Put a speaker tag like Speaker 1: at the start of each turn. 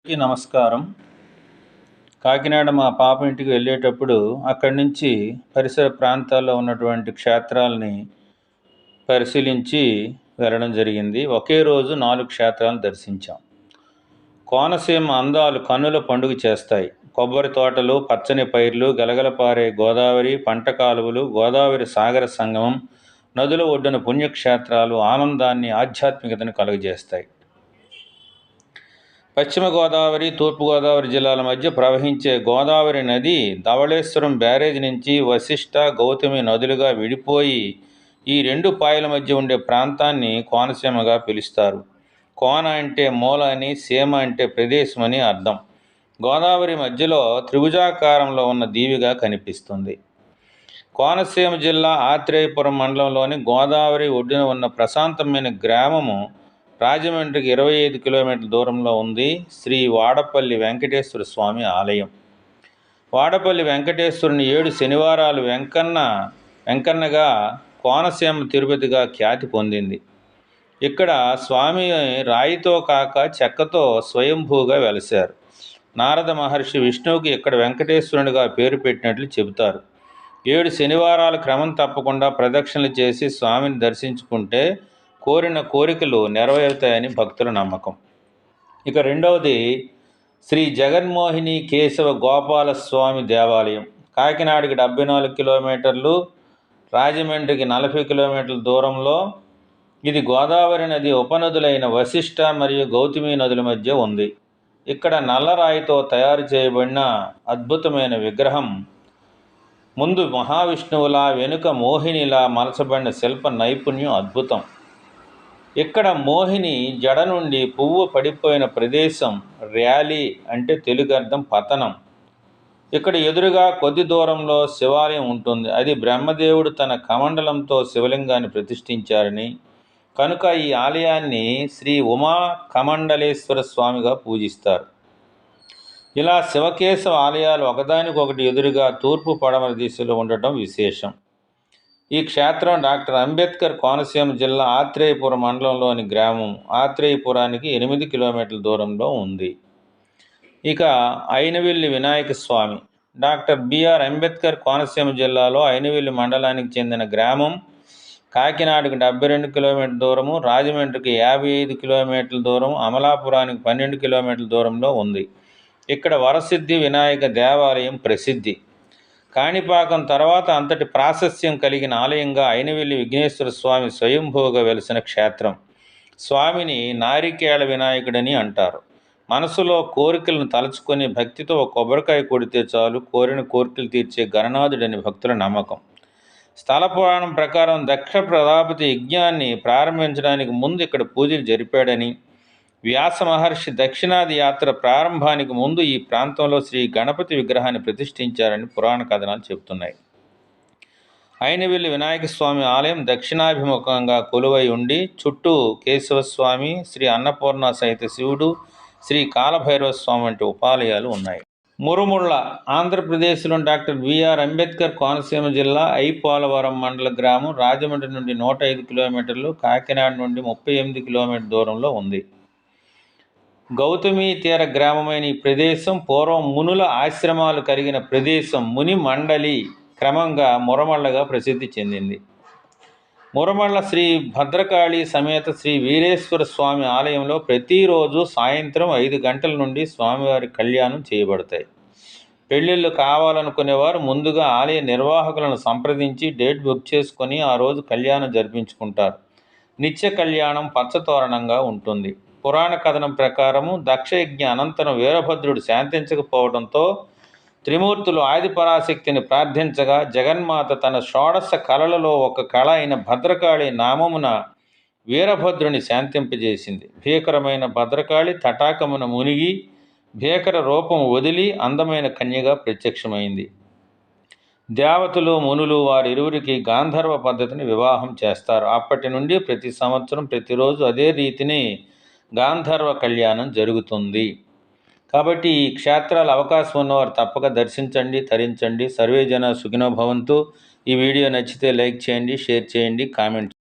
Speaker 1: నమస్కారం. కాకినాడ మా పాప ఇంటికి వెళ్ళేటప్పుడు అక్కడి నుంచి పరిసర ప్రాంతాల్లో ఉన్నటువంటి క్షేత్రాలని పరిశీలించి వెళ్ళడం జరిగింది. ఒకే రోజు 4 క్షేత్రాలను దర్శించాం. కోనసీమ అందాలు కన్నుల పండుగ చేస్తాయి. కొబ్బరి తోటలు, పచ్చని పైర్లు, గలగలపారే గోదావరి, పంట కాలువలు, గోదావరి సాగర సంగమం, నదుల ఒడ్డున పుణ్యక్షేత్రాలు ఆనందాన్ని, ఆధ్యాత్మికతను కలుగజేస్తాయి. పశ్చిమ గోదావరి, తూర్పుగోదావరి జిల్లాల మధ్య ప్రవహించే గోదావరి నది ధవళేశ్వరం బ్యారేజ్ నుంచి వశిష్ట, గౌతమి నదులుగా విడిపోయి ఈ 2 పాయల మధ్య ఉండే ప్రాంతాన్ని కోనసీమగా పిలుస్తారు. కోన అంటే మూల అని, సీమ అంటే ప్రదేశం అని అర్థం. గోదావరి మధ్యలో త్రిభుజాకారంలో ఉన్న దీవిగా కనిపిస్తుంది. కోనసీమ జిల్లా ఆత్రేయపురం మండలంలోని గోదావరి ఒడ్డున ఉన్న ప్రశాంతమైన గ్రామము రాజమండ్రికి 25 కిలోమీటర్ల దూరంలో ఉంది శ్రీ వాడపల్లి వెంకటేశ్వర స్వామి ఆలయం. వాడపల్లి వెంకటేశ్వరుని 7 శనివారాలు వెంకన్నగా కోనసీమ తిరుపతిగా ఖ్యాతి పొందింది. ఇక్కడ స్వామి రాయితో కాక చెక్కతో స్వయంభూగా వెలిశారు. నారద మహర్షి విష్ణువుకి ఇక్కడ వెంకటేశ్వరునిగా పేరు పెట్టినట్లు చెబుతారు. 7 శనివారాలు క్రమం తప్పకుండా ప్రదక్షిణలు చేసి స్వామిని దర్శించుకుంటే కోరిన కోరికలు నెరవేరుతాయని భక్తుల నమ్మకం. ఇక రెండవది శ్రీ జగన్మోహిని కేశవ గోపాల స్వామి దేవాలయం. కాకినాడకి 74 కిలోమీటర్లు, రాజమండ్రికి 40 కిలోమీటర్ల దూరంలో. ఇది గోదావరి నది ఉపనదులైన వశిష్ట మరియు గౌతమి నదుల మధ్య ఉంది. ఇక్కడ నల్లరాయితో తయారు చేయబడిన అద్భుతమైన విగ్రహం ముందు మహావిష్ణువులా, వెనుక మోహినిలా మలచబడిన శిల్ప నైపుణ్యం అద్భుతం. ఇక్కడ మోహిని జడ నుండి పువ్వు పడిపోయిన ప్రదేశం ర్యాలీ అంటే తెలుగు అర్థం పతనం. ఇక్కడ ఎదురుగా కొద్ది దూరంలో శివాలయం ఉంటుంది. అది బ్రహ్మదేవుడు తన కమండలంతో శివలింగాన్ని ప్రతిష్ఠించారని, కనుక ఈ ఆలయాన్ని శ్రీ ఉమా కమండలేశ్వర స్వామిగా పూజిస్తారు. ఇలా శివకేశవ ఆలయాలు ఒకదానికొకటి ఎదురుగా తూర్పు పడమర దిశలో ఉండటం విశేషం. ఈ క్షేత్రం డాక్టర్ అంబేద్కర్ కోనసీమ జిల్లా ఆత్రేయపురం మండలంలోని గ్రామం. ఆత్రేయపురానికి 8 కిలోమీటర్ల దూరంలో ఉంది. ఇక అయినవిల్లి వినాయక స్వామి. డాక్టర్ బిఆర్ అంబేద్కర్ కోనసీమ జిల్లాలో అయినవిల్లి మండలానికి చెందిన గ్రామం. కాకినాడకి 72 కిలోమీటర్ల దూరము, రాజమండ్రికి 55 కిలోమీటర్ల దూరం, అమలాపురానికి 12 కిలోమీటర్ల దూరంలో ఉంది. ఇక్కడ వరసిద్ధి వినాయక దేవాలయం ప్రసిద్ధి. కాణిపాకం తర్వాత అంతటి ప్రాశస్త్యం కలిగిన ఆలయంగా అయినవిల్లి విఘ్నేశ్వర స్వామి స్వయంభూగా వెలిసిన క్షేత్రం. స్వామిని నారికేళ వినాయకుడని అంటారు. మనసులో కోరికలను తలుచుకొని భక్తితో కొబ్బరికాయ కొడితే చాలు కోరిన కోరికలు తీర్చే గణనాథుడని భక్తుల నమ్మకం. స్థల పురాణం ప్రకారం దక్ష ప్రజాపతి యజ్ఞాన్ని ప్రారంభించడానికి ముందు ఇక్కడ పూజలు జరిపాడని, వ్యాస మహర్షి దక్షిణాది యాత్ర ప్రారంభానికి ముందు ఈ ప్రాంతంలో శ్రీ గణపతి విగ్రహాన్ని ప్రతిష్ఠించారని పురాణ కథనాలు చెబుతున్నాయి. అయినవిల్లి వినాయక స్వామి ఆలయం దక్షిణాభిముఖంగా కొలువై ఉండి చుట్టూ కేశవస్వామి, శ్రీ అన్నపూర్ణ సహిత శివుడు, శ్రీ కాలభైరవ స్వామి వంటి ఉపాలయాలు ఉన్నాయి. మురుముళ్ళ ఆంధ్రప్రదేశ్లోని డాక్టర్ బిఆర్ అంబేద్కర్ కోనసీమ జిల్లా ఐపోలవరం మండల గ్రామం. రాజమండ్రి నుండి 105 కిలోమీటర్లు, కాకినాడ నుండి 38 కిలోమీటర్ల దూరంలో ఉంది. గౌతమి తీర గ్రామమైన ఈ ప్రదేశం పూర్వం మునుల ఆశ్రమాలు కలిగిన ప్రదేశం. ముని మండలి క్రమంగా మురమళ్ళగా ప్రసిద్ధి చెందింది. మురమళ్ళ శ్రీ భద్రకాళి సమేత శ్రీ వీరేశ్వర స్వామి ఆలయంలో ప్రతిరోజు సాయంత్రం 5 గంటల నుండి స్వామివారి కళ్యాణం చేయబడతాయి. పెళ్ళిళ్ళు కావాలనుకునేవారు ముందుగా ఆలయ నిర్వాహకులను సంప్రదించి డేట్ బుక్ చేసుకొని ఆ రోజు కళ్యాణం జరిపించుకుంటారు. నిత్య కళ్యాణం పచ్చతోరణంగా ఉంటుంది. పురాణ కథనం ప్రకారము దక్షయజ్ఞ అనంతరం వీరభద్రుడు శాంతించకపోవడంతో త్రిమూర్తులు ఆదిపరాశక్తిని ప్రార్థించగా జగన్మాత తన షోడశ కళలలో ఒక కళ అయిన భద్రకాళి నామమున వీరభద్రుని శాంతింపజేసింది. భీకరమైన భద్రకాళి తటాకమున మునిగి భీకర రూపం వదిలి అందమైన కన్యగా ప్రత్యక్షమైంది. దేవతలు, మునులు వారిరువురికి గాంధర్వ పద్ధతిని వివాహం చేస్తారు. అప్పటి నుండి ప్రతి సంవత్సరం ప్రతిరోజు అదే రీతిని గాంధర్వ కళ్యాణం జరుగుతుంది. కాబట్టి ఈ క్షేత్రాల అవకాశం ఉన్నవారు తప్పక దర్శించండి, తరించండి. సర్వే జన సుఖినో భవంతు. ఈ వీడియో నచ్చితే లైక్ చేయండి, షేర్ చేయండి, కామెంట్